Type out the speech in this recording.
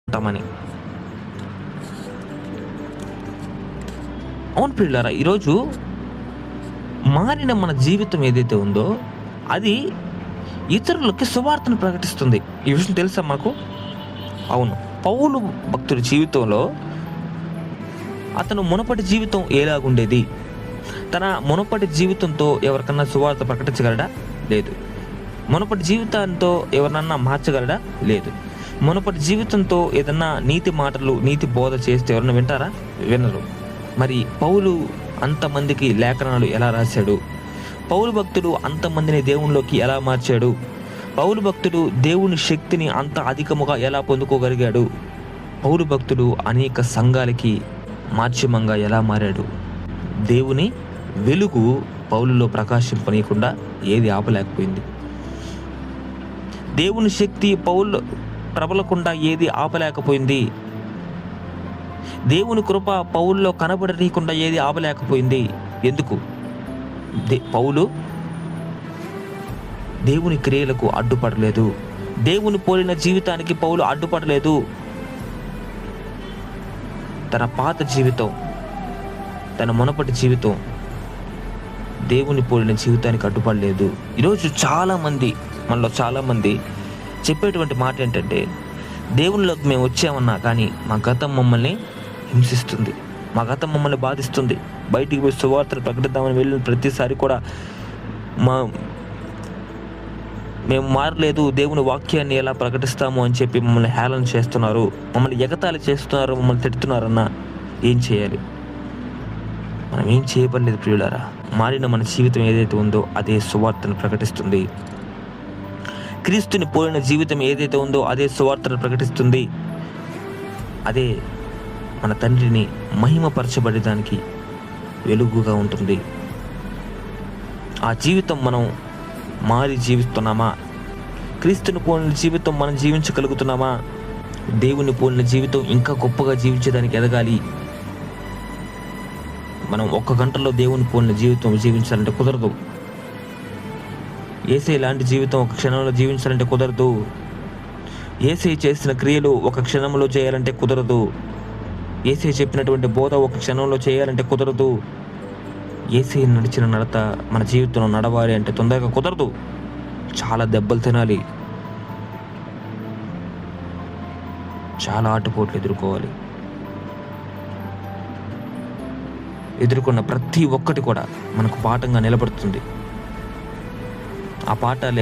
ఉంటామని. అవును ప్రియులారా, ఈరోజు మారిన మన జీవితం ఏదైతే ఉందో అది ఇతరులకి సువార్తను ప్రకటిస్తుంది. ఈ విషయం తెలుసా మాకు? అవును. పౌలు భక్తుడి జీవితంలో అతను మునుపటి జీవితం ఎలాగుండేది? తన మునుపటి జీవితంతో ఎవరికన్నా సువార్త ప్రకటించగలడా? లేదు. మునుపటి జీవితంతో ఎవరినన్నా మార్చగలడా? లేదు. మునుపటి జీవితంతో ఏదన్నా నీతి మాటలు, నీతి బోధ చేస్తే ఎవరైనా వింటారా? వినరు. మరి పౌలు అంతమందికి లేఖనాలు ఎలా రాశాడు? పౌలు భక్తుడు అంతమందిని దేవునిలోకి ఎలా మార్చాడు? పౌలు భక్తుడు దేవుని శక్తిని అంత అధికముగా ఎలా పొందుకోగలిగాడు? పౌలు భక్తుడు అనేక సంఘాలకి మాధ్యమంగా ఎలా మారాడు? దేవుని వెలుగు పౌలులో ప్రకాశింపనీయకుండా ఏది ఆపలేకపోయింది? దేవుని శక్తి పౌలు ప్రబలకుండా ఏది ఆపలేకపోయింది? దేవుని కృప పౌల్లో కనబడనీయకుండా ఏది ఆపలేకపోయింది? ఎందుకు? పౌలు దేవుని క్రియలకు అడ్డుపడలేదు. దేవుని పోలిన జీవితానికి పౌలు అడ్డుపడలేదు. తన పాత జీవితం, తన మునపటి జీవితం దేవుని పోలిన జీవితానికి అడ్డుపడలేదు. ఈరోజు మనలో చాలామంది చెప్పేటువంటి మాట ఏంటంటే, దేవునిలోకి మేము వచ్చామన్నా కానీ మా గతం మమ్మల్ని హింసిస్తుంది, మా గతం మమ్మల్ని బాధిస్తుంది. బయటికి పోయి సువార్తను ప్రకటిద్దామని వెళ్ళిన ప్రతిసారి కూడా మేము మారలేదు, దేవుని వాక్యాన్ని ఎలా ప్రకటిస్తాము అని చెప్పి మమ్మల్ని హేళన చేస్తున్నారు, మమ్మల్ని ఎగతాళి చేస్తున్నారు, మమ్మల్ని తిడుతున్నారన్నా ఏం చేయాలి? మనం ఏం చేయబడలేదు ప్రియులారా. మారిన మన జీవితం ఏదైతే ఉందో అదే సువార్తను ప్రకటిస్తుంది. క్రీస్తుని పోలిన జీవితం ఏదైతే ఉందో అదే సువార్తను ప్రకటిస్తుంది. అదే మన తండ్రిని మహిమపరచబడడానికి వెలుగుగా ఉంటుంది. ఆ జీవితం మనం మారి జీవిస్తున్నామా? క్రీస్తుని పోలిన జీవితం మనం జీవించగలుగుతున్నామా? దేవుని పోలిన జీవితం ఇంకా గొప్పగా జీవించడానికి ఎదగాలి. మనం 1 గంటలో దేవుని పోలిన జీవితం జీవించాలంటే కుదరదు. యేసయ్య లాంటి జీవితం 1 క్షణంలో జీవించాలంటే కుదరదు. యేసయ్య చేసిన క్రియలు 1 క్షణంలో చేయాలంటే కుదరదు. యేసయ్య చెప్పినటువంటి బోధ 1 క్షణంలో చేయాలంటే కుదరదు. యేసయ్య నడిచిన నడత మన జీవితంలో నడవాలి అంటే తొందరగా కుదరదు. చాలా దెబ్బలు తినాలి, చాలా ఆటుపోట్లు ఎదుర్కోవాలి. ఎదుర్కొన్న ప్రతి ఒక్కటి కూడా మనకు పాఠంగా నిలబడుతుంది. ఆ పాఠాలే